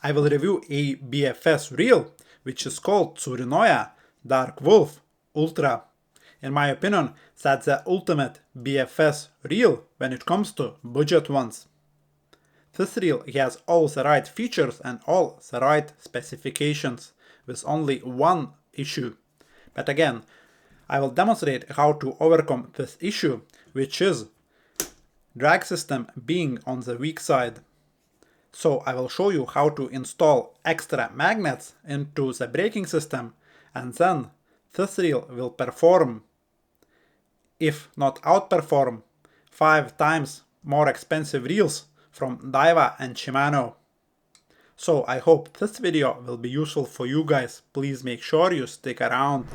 I will review a BFS reel, which is called Tsurinoya Dark Wolf Ultra. In my opinion, that's the ultimate BFS reel when it comes to budget ones. This reel has all the right features and all the right specifications, with only one issue. But again, I will demonstrate how to overcome this issue, which is drag system being on the weak side. So I will show you how to install extra magnets into the braking system, and then this reel will perform, if not outperform, 5 times more expensive reels from Daiwa and Shimano. So I hope this video will be useful for you guys. Please make sure you stick around.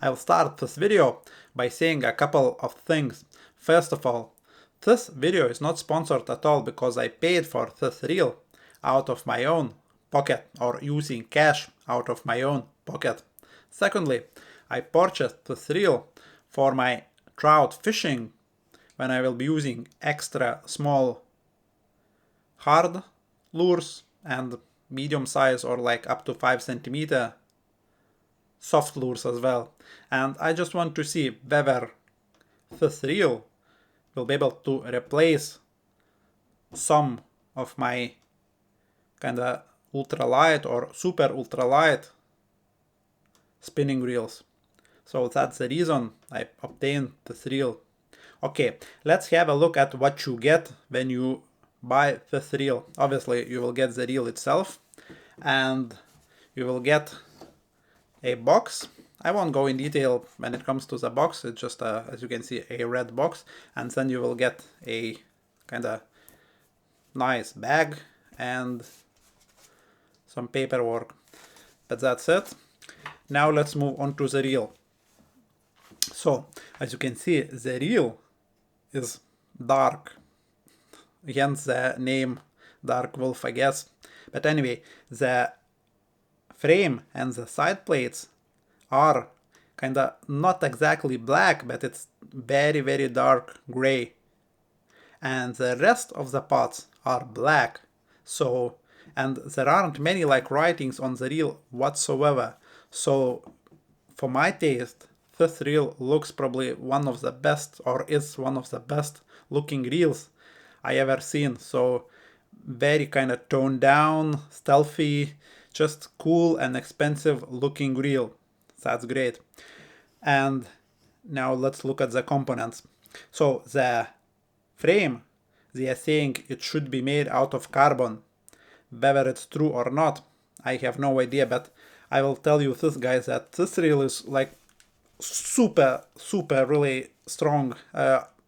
I'll start this video by saying a couple of things. First of all, this video is not sponsored at all because I paid for this reel out of my own pocket or using cash out of my own pocket. Secondly, I purchased this reel for my trout fishing when I will be using extra small hard lures and medium size or like up to 5 centimeter soft lures as well. And I just want to see whether this reel will be able to replace some of my kinda ultralight or super ultralight spinning reels. So that's the reason I obtained this reel. Okay, let's have a look at what you get when you buy this reel. Obviously you will get the reel itself and you will get a box. I won't go in detail when it comes to the box. It's just as you can see, a red box, and then you will get a kind of nice bag and some paperwork. But that's it. Now let's move on to the reel. So as you can see, the reel is dark, hence the name Dark Wolf, I guess. But anyway, the frame and the side plates are kinda not exactly black, but it's very dark gray, and the rest of the parts are black. So, and there aren't many like writings on the reel whatsoever. So for my taste, this reel looks probably one of the best, or is one of the best looking reels I ever seen. So very kind of toned down, stealthy, just cool and expensive looking reel. That's great. And now let's look at the components. So the frame, they are saying it should be made out of carbon. Whether it's true or not, I have no idea, but I will tell you this, guys, that this reel is like super really strong.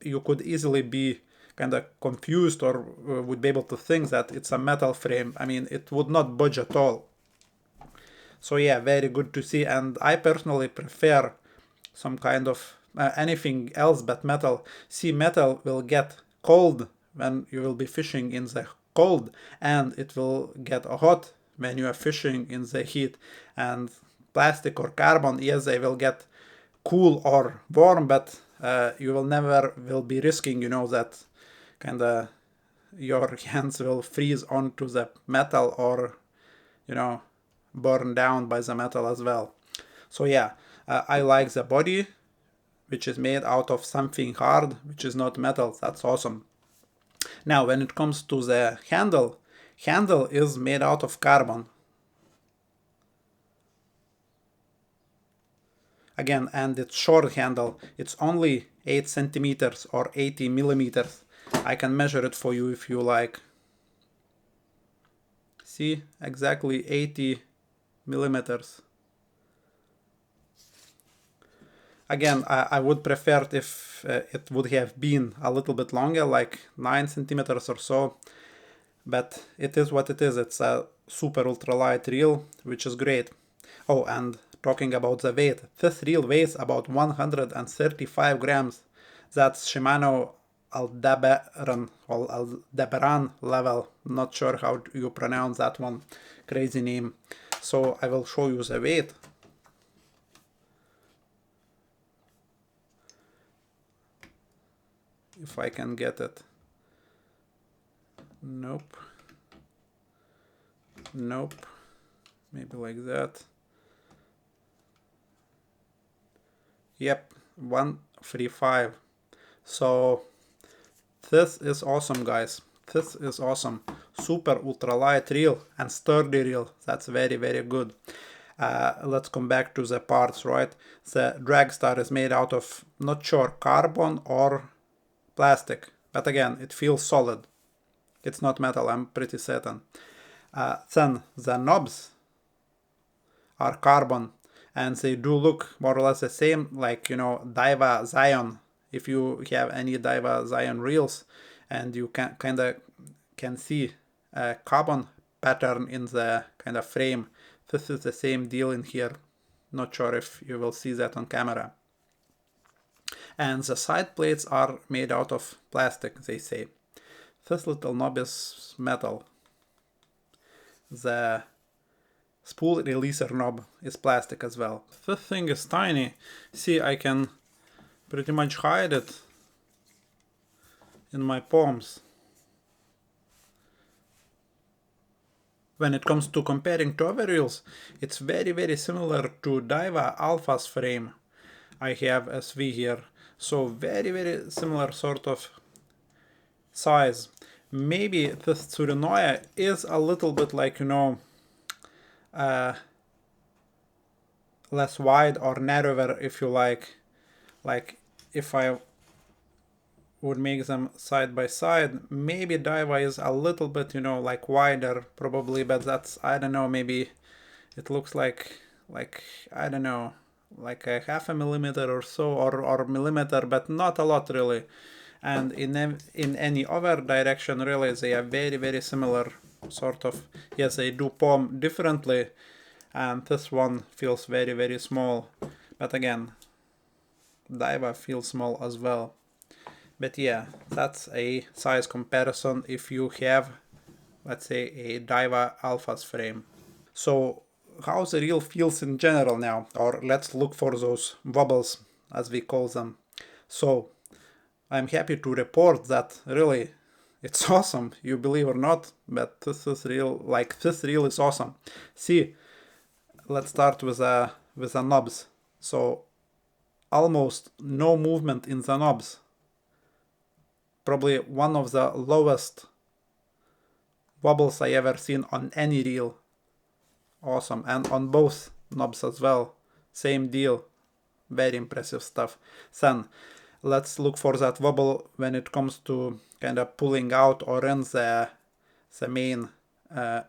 You could easily be kind of confused or would be able to think that it's a metal frame. I mean, it would not budge at all. So yeah, very good to see, and I personally prefer some kind of anything else but metal. See, metal will get cold when you will be fishing in the cold, and it will get hot when you are fishing in the heat. And plastic or carbon, yes, they will get cool or warm, but you will never will be risking, you know, that kind of your hands will freeze onto the metal or, you know, burn down by the metal as well. So yeah, I like the body, which is made out of something hard, which is not metal. That's awesome. Now when it comes to the handle is made out of carbon. Again, and it's short handle. It's only 8 centimeters or 80 millimeters. I can measure it for you if you like. See, exactly 80 millimeters. Again, I would prefer it if it would have been a little bit longer, like 9 centimeters or so, but it is what it is. It's a super ultralight reel, which is great. Oh, and talking about the weight, this reel weighs about 135 grams. That's Shimano Aldebaran level. Not sure how you pronounce that one, crazy name. So I will show you the weight. If I can get it. Nope. Nope. Maybe like that. Yep, 135. So this is awesome, guys. This is awesome. Super ultralight reel and sturdy reel. That's very, very good. Let's come back to the parts, right? The drag star is made out of, not sure, carbon or plastic. But again, it feels solid. It's not metal, I'm pretty certain. Then the knobs are carbon, and they do look more or less the same, like, you know, Daiwa Zion. If you have any Daiwa Zion reels, and you can see a carbon pattern in the kind of frame, this is the same deal in here. Not sure if you will see that on camera. And the side plates are made out of plastic, they say. This little knob is metal. The spool releaser knob is plastic as well. This thing is tiny. See, I can pretty much hide it in my palms. When it comes to comparing to other reels, it's very, very similar to Daiwa Alpha's frame. I have SV here. So very, very similar sort of size. Maybe this Tsurinoya is a little bit like, you know, less wide or narrower, if you like. Like if I would make them side by side, maybe Daiwa is a little bit, you know, like wider probably, but that's, I don't know, maybe it looks like I don't know, like a half a millimeter or so, or millimeter, but not a lot really. And in any other direction, really, they are very, very similar, sort of. Yes, they do palm differently, and this one feels very, very small. But again, Daiwa feels small as well. But yeah, that's a size comparison if you have, let's say, a Daiwa Alpha's frame. So how the reel feels in general now, or let's look for those wobbles, as we call them. So I'm happy to report that really it's awesome, you believe or not, but this is real, like this reel is awesome. See, let's start with the knobs. So almost no movement in the knobs. Probably one of the lowest wobbles I ever seen on any reel. Awesome. And on both knobs as well. Same deal. Very impressive stuff. Then let's look for that wobble when it comes to kind of pulling out or in the main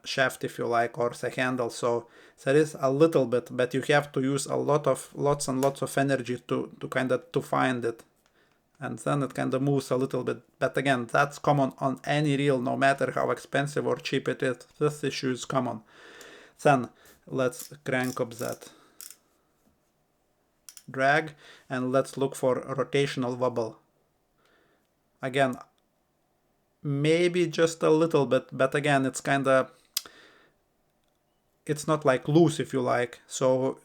shaft, if you like, or the handle. So there is a little bit, but you have to use lots and lots of energy to kind of to find it. And then it kind of moves a little bit. But again, that's common on any reel, no matter how expensive or cheap it is. This issue is common. Then let's crank up that drag and let's look for a rotational wobble. Again, maybe just a little bit, but again, it's not like loose, if you like, so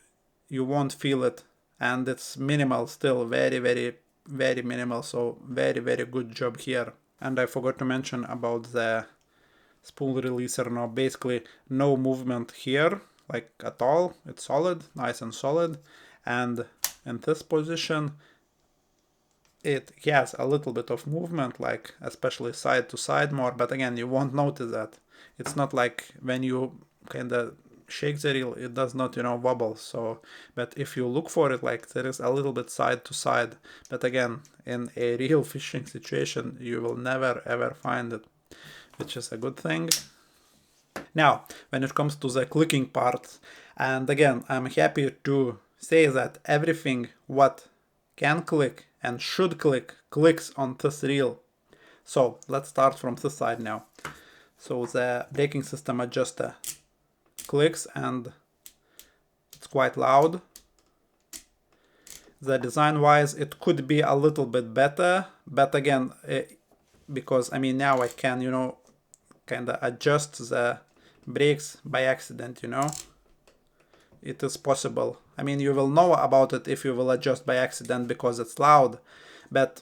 you won't feel it, and it's minimal still, very, very, very minimal. So very, very good job here. And I forgot to mention about the spool releaser knob. Basically no movement here, like at all. It's solid, nice and solid. And in this position it has a little bit of movement, like especially side to side more, but again, you won't notice that. It's not like when you kind of shake the reel, it does not, you know, wobble. So, but if you look for it, like there is a little bit side to side, but again, in a real fishing situation, you will never ever find it, which is a good thing. Now, when it comes to the clicking part, and again, I'm happy to say that everything what can click and should click clicks on this reel. So let's start from this side now. So the braking system adjuster clicks and it's quite loud. the design wise it could be a little bit better, but again, because I mean now I can, you know, kind of adjust the brakes by accident, you know. It is possible. I mean, you will know about it if you will adjust by accident because it's loud, but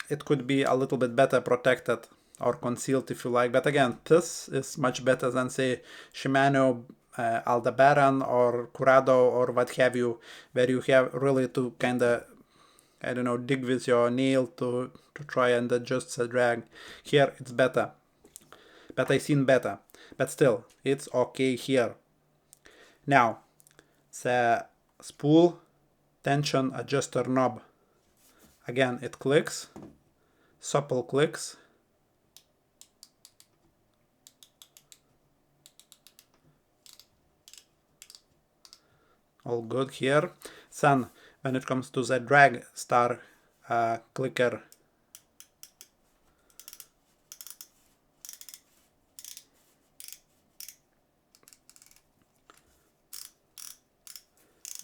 it could be a little bit better protected or concealed if you like. But again, this is much better than say Shimano, Aldebaran or Curado or what have you, where you have really to kind of, I don't know, dig with your nail to try and adjust the drag. Here it's better, but I seen better, but still it's okay here. Now the spool tension adjuster knob, again it clicks, supple clicks, all good here. Then when it comes to the drag star clicker,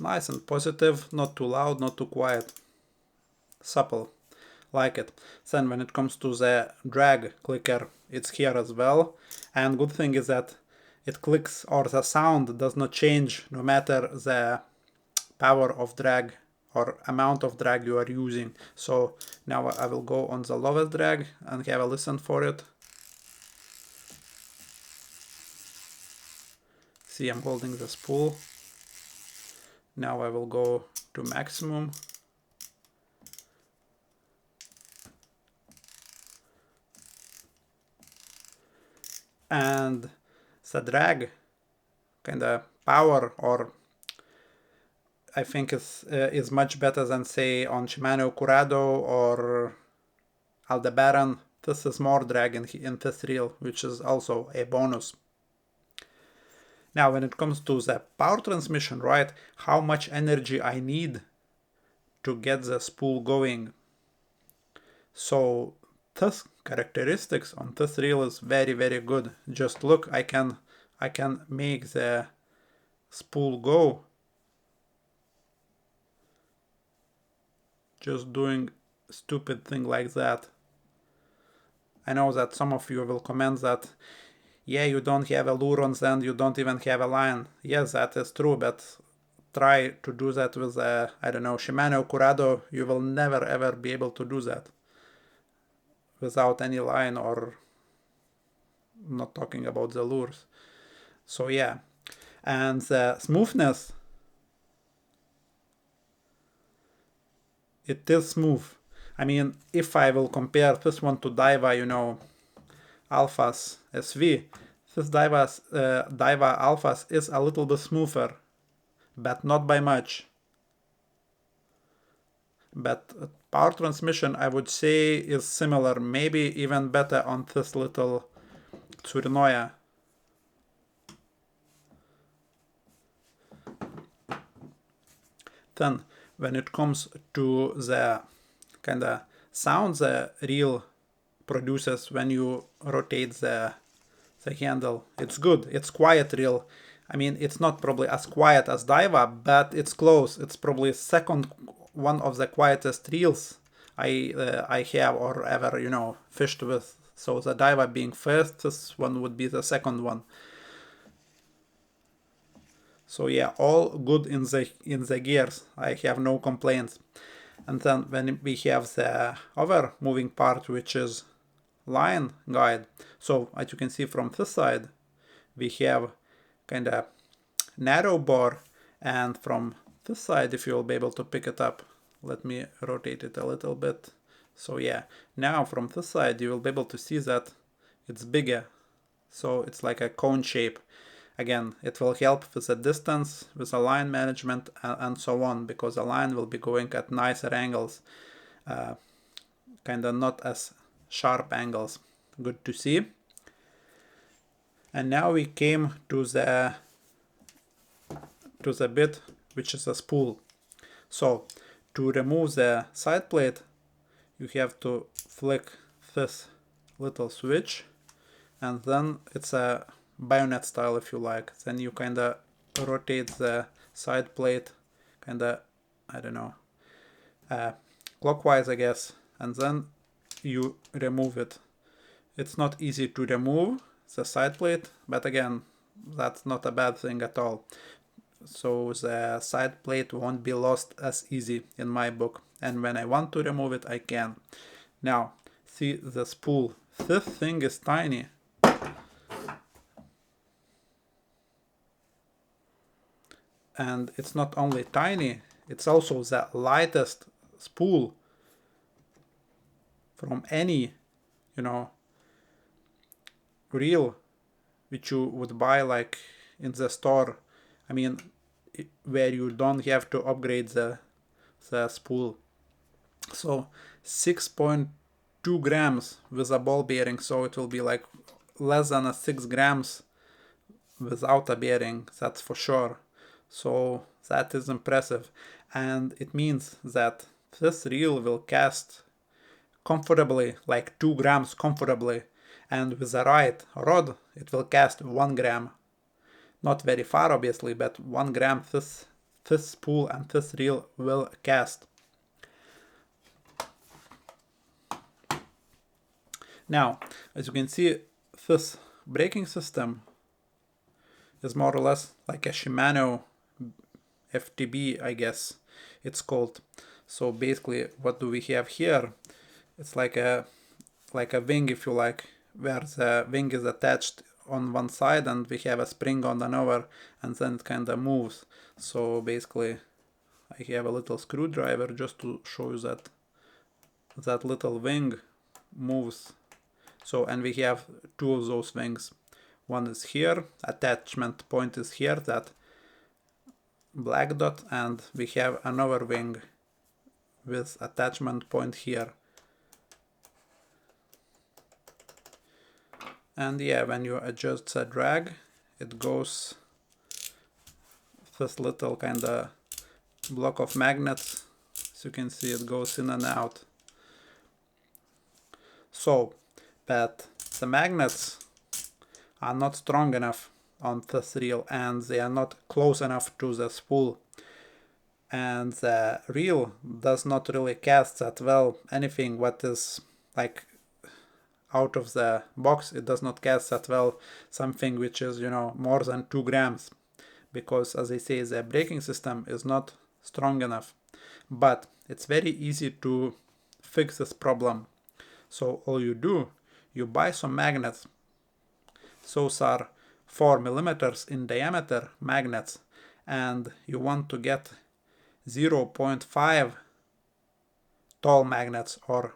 nice and positive, not too loud, not too quiet, supple, like it. Then when it comes to the drag clicker, it's here as well, and good thing is that it clicks, or the sound does not change no matter the power of drag or amount of drag you are using. So now I will go on the lowest drag and have a listen for it. See, I'm holding the spool. Now I will go to maximum. And the drag kind of power, or I think is much better than say on Shimano Curado or Aldebaran. This is more drag in this reel, which is also a bonus. Now when it comes to the power transmission, right, how much energy I need to get the spool going. So this characteristics on this reel is very, very good. Just look, I can make the spool go just doing stupid thing like that. I know that some of you will comment that, yeah, you don't have a lure on the end, you don't even have a line. Yes, that is true, but try to do that with a, I don't know, Shimano Curado. You will never ever be able to do that without any line, or not talking about the lures. So yeah, and the smoothness, it is smooth. I mean, if I will compare this one to Daiwa, you know, Alphas SV, this Daiwa Alphas is a little bit smoother, but not by much. But power transmission, I would say, is similar, maybe even better on this little Tsurinoya. Then when it comes to the kind of sound the reel produces when you rotate the handle, it's good. It's quiet reel. I mean, it's not probably as quiet as Daiwa, but it's close. It's probably second one of the quietest reels I have or ever, you know, fished with. So the Daiwa being first, this one would be the second one. So yeah, all good in the gears. I have no complaints. And then when we have the other moving part, which is line guide. So as you can see from this side, we have kind of narrow bore, and from this side, if you'll be able to pick it up, let me rotate it a little bit. So yeah, now from this side, you will be able to see that it's bigger. So it's like a cone shape. Again, it will help with the distance, with the line management, and so on, because the line will be going at nicer angles, kind of not as sharp angles. Good to see. And now we came to the bit which is a spool. So to remove the side plate, you have to flick this little switch, and then it's a bayonet style if you like. Then you kind of rotate the side plate, kind of, I don't know, clockwise, I guess, and then you remove it. It's not easy to remove the side plate, but again, that's not a bad thing at all. So the side plate won't be lost as easy in my book, and when I want to remove it, I can. Now, see the spool. This thing is tiny. And it's not only tiny, it's also the lightest spool from any, reel which you would buy like in the store. I mean, where you don't have to upgrade the spool. So 6.2 grams with a ball bearing, so it will be like less than 6 grams without a bearing, that's for sure. So that is impressive, and it means that this reel will cast comfortably, like 2 grams comfortably, and with the right rod it will cast 1 gram. Not very far obviously, but 1 gram this spool and this reel will cast. Now, as you can see, this braking system is more or less like a Shimano FTB, I guess it's called. So basically, what do we have here? It's like a wing, if you like, where the wing is attached on one side and we have a spring on another, and then it kind of moves. So basically, I have a little screwdriver just to show you that that little wing moves. So, and we have 2 of those wings. One is here, attachment point is here, that black dot, and we have another wing with attachment point here. And yeah, when you adjust the drag, it goes this little kind of block of magnets. As you can see, it goes in and out. So, but the magnets are not strong enough on this reel, and they are not close enough to the spool. And the reel does not really cast that well anything what is like out of the box. It does not cast that well something which is, more than 2 grams, because as I say, the braking system is not strong enough. But it's very easy to fix this problem. So all you do, you buy some magnets. Those are 4 millimeters in diameter magnets, and you want to get 0.5 tall magnets, or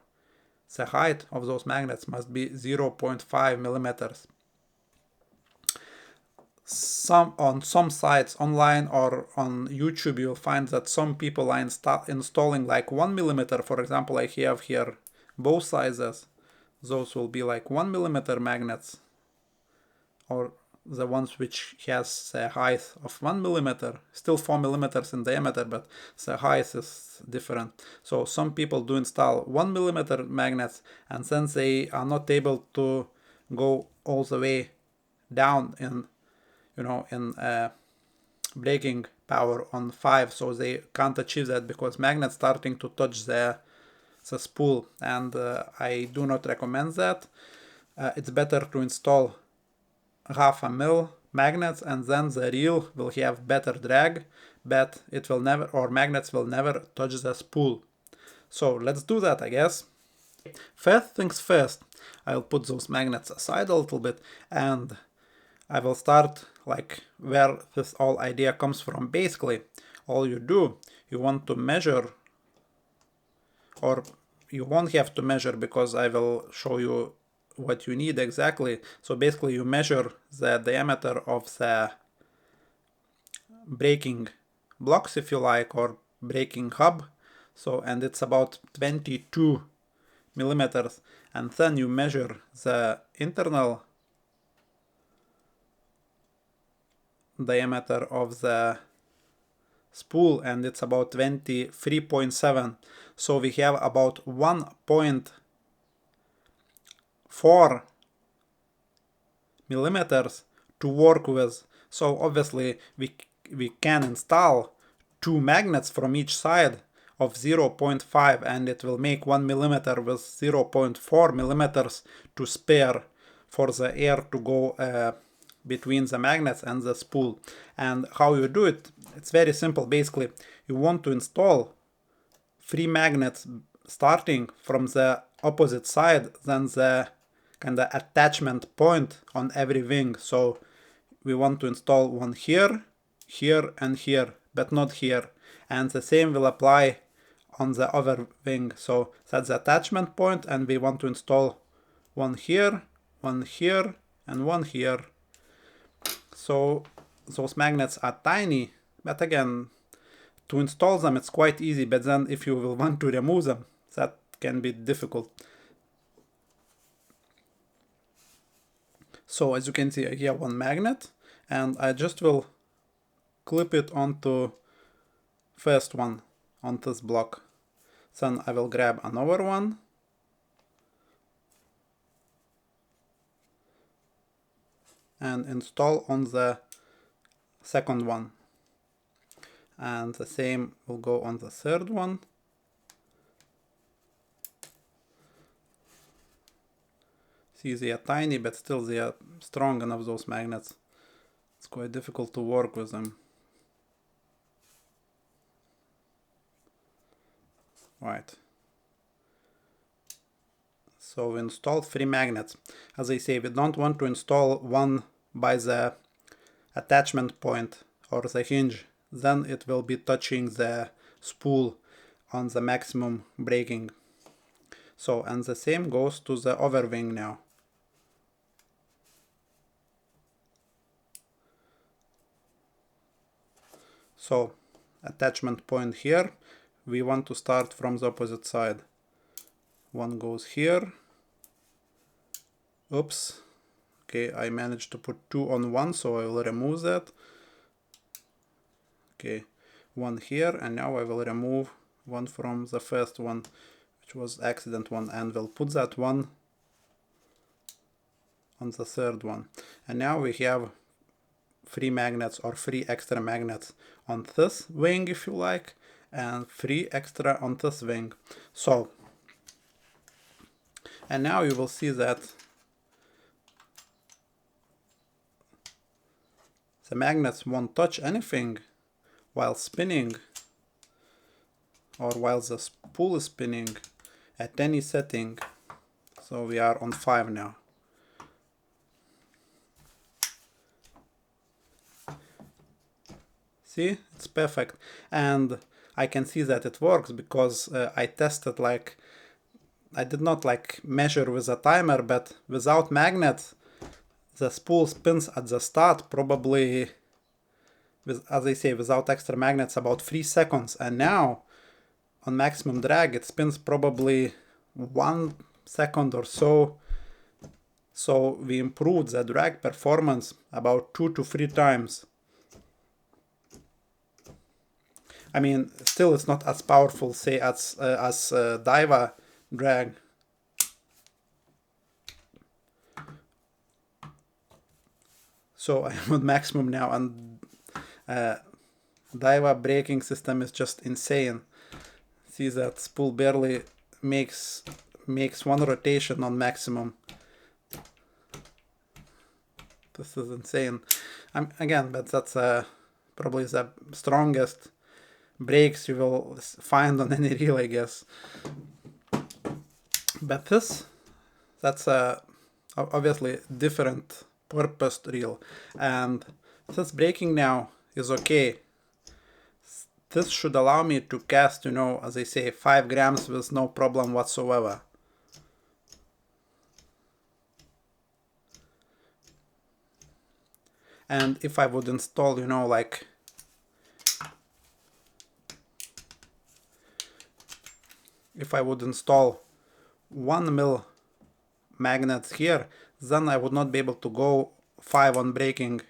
the height of those magnets must be 0.5 millimeters. On some sites online or on YouTube, you'll find that some people are installing like 1 millimeter. For example, I have here both sizes. Those will be like 1 millimeter magnets, or the ones which has a height of 1 millimeter, still 4 millimeters in diameter, but the height is different. So some people do install 1 millimeter magnets, and then they are not able to go all the way down in braking power on 5, so they can't achieve that because magnets starting to touch the spool, and I do not recommend that. It's better to install 0.5 mil magnets, and then the reel will have better drag, but it will never, or magnets will never touch the spool. So let's do that, I guess. First things first, I'll put those magnets aside a little bit, and I will start like where this whole idea comes from. Basically, all you do, you want to measure, or you won't have to measure because I will show you what you need exactly. So basically you measure the diameter of the braking blocks, if you like, or braking hub. So, and it's about 22 millimeters. And then you measure the internal diameter of the spool, and it's about 23.7. So we have about 1.4 millimeters to work with. So obviously we can install 2 magnets from each side of 0.5, and it will make 1 millimeter with 0.4 millimeters to spare for the air to go between the magnets and the spool. And how you do it, it's very simple. Basically, you want to install 3 magnets starting from the opposite side, then the kind of attachment point on every wing. So we want to install one here, here, and here, but not here. And the same will apply on the other wing. So that's the attachment point, and we want to install one here, and one here. So those magnets are tiny, but again, to install them it's quite easy, but then if you will want to remove them, that can be difficult. So as you can see, I have one magnet, and I just will clip it onto first one on this block. Then I will grab another one, and install on the second one. And the same will go on the third one. See, they are tiny, but still they are strong enough, those magnets. It's quite difficult to work with them. Right. So we installed 3 magnets. As I say, we don't want to install one by the attachment point or the hinge. Then it will be touching the spool on the maximum braking. So, and the same goes to the other wing now. So, attachment point here, we want to start from the opposite side. One goes here. Oops. Okay, I managed to put 2 on one, so I will remove that. Okay, one here, and now I will remove one from the first one, which was accident one, and we'll put that one on the third one. And now we have 3 magnets, or 3 extra magnets on this wing, if you like, and 3 extra on this wing. So, and now you will see that the magnets won't touch anything while spinning, or while the spool is spinning at any setting. So we are on 5 now. See, it's perfect. And I can see that it works because I tested, like, I did not like measure with a timer, but without magnets, the spool spins at the start probably, as I say, without extra magnets, about 3 seconds. And now on maximum drag, it spins probably 1 second or so. So we improved the drag performance about 2 to 3 times. I mean, still it's not as powerful, say, as Daiwa drag. So I'm on maximum now, and Daiwa braking system is just insane. See that spool barely makes one rotation on maximum. This is insane. Again, but that's probably the strongest brakes you will find on any reel, I guess. But that's obviously different purposed reel, and this braking now is okay. This should allow me to cast, you know, as I say, 5 grams with no problem whatsoever. And if I would install, you know, like, if I would install 1 mil magnets here, then I would not be able to go 5 on braking.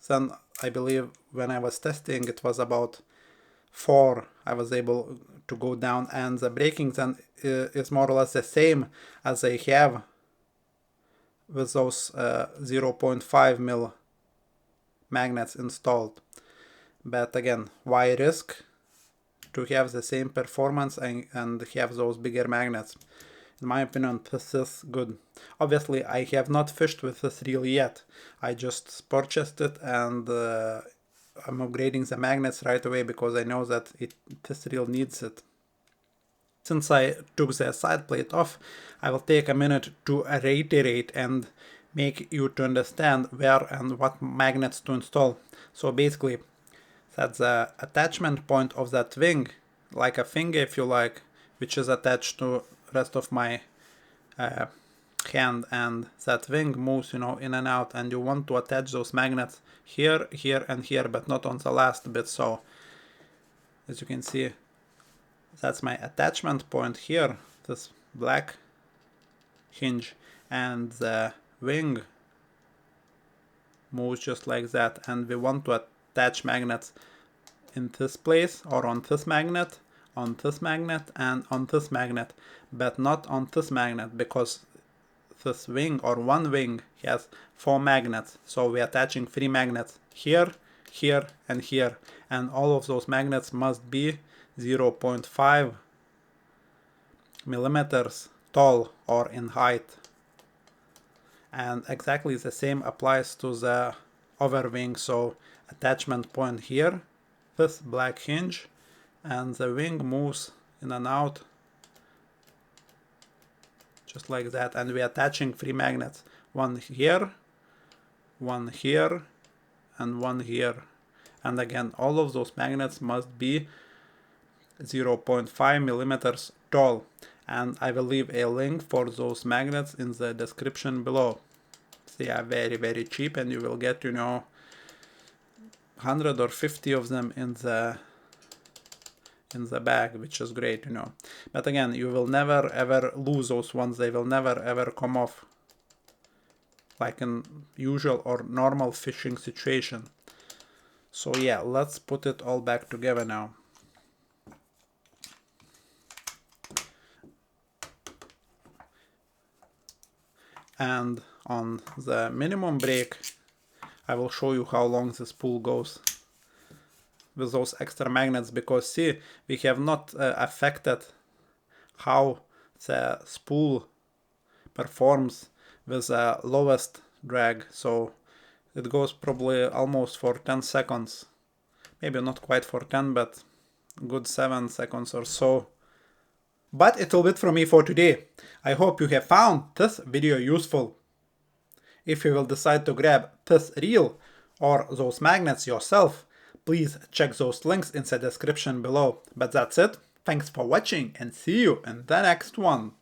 Then I believe when I was testing, it was about 4 I was able to go down, and the braking then is more or less the same as I have with those 0.5 mil magnets installed. But again, why risk? to have the same performance and have those bigger magnets. In my opinion, this is good. Obviously, I have not fished with this reel yet. I just purchased it and I'm upgrading the magnets right away because I know that this reel needs it. Since I took the side plate off, I will take a minute to reiterate and make you to understand where and what magnets to install. So basically, that's the attachment point of that wing, like a finger if you like, which is attached to rest of my hand, and that wing moves, you know, in and out, and you want to attach those magnets here, here, and here, but not on the last bit. So as you can see, that's my attachment point here, this black hinge, and the wing moves just like that, and we want to attach magnets in this place, or on this magnet, on this magnet, and on this magnet, but not on this magnet, because this wing or one wing has 4 magnets. So we're attaching 3 magnets here, here, and here, and all of those magnets must be 0.5 millimeters tall or in height. And exactly the same applies to the other wing. So attachment point here, this black hinge, and the wing moves in and out just like that, and we're attaching 3 magnets, one here, one here, and one here. And again, all of those magnets must be 0.5 millimeters tall, and I will leave a link for those magnets in the description below. They are very, very cheap, and you will get, you know, 100 or 50 of them in the bag, which is great, you know. But again, you will never ever lose those ones. They will never ever come off like in usual or normal fishing situation. So yeah, let's put it all back together now. And on the minimum break, I will show you how long this spool goes with those extra magnets, because see, we have not affected how the spool performs with the lowest drag. So it goes probably almost for 10 seconds, maybe not quite for 10, but good 7 seconds or so. But it's all it from me for today. I hope you have found this video useful. If you will decide to grab this reel or those magnets yourself, please check those links in the description below. But that's it. Thanks for watching and see you in the next one.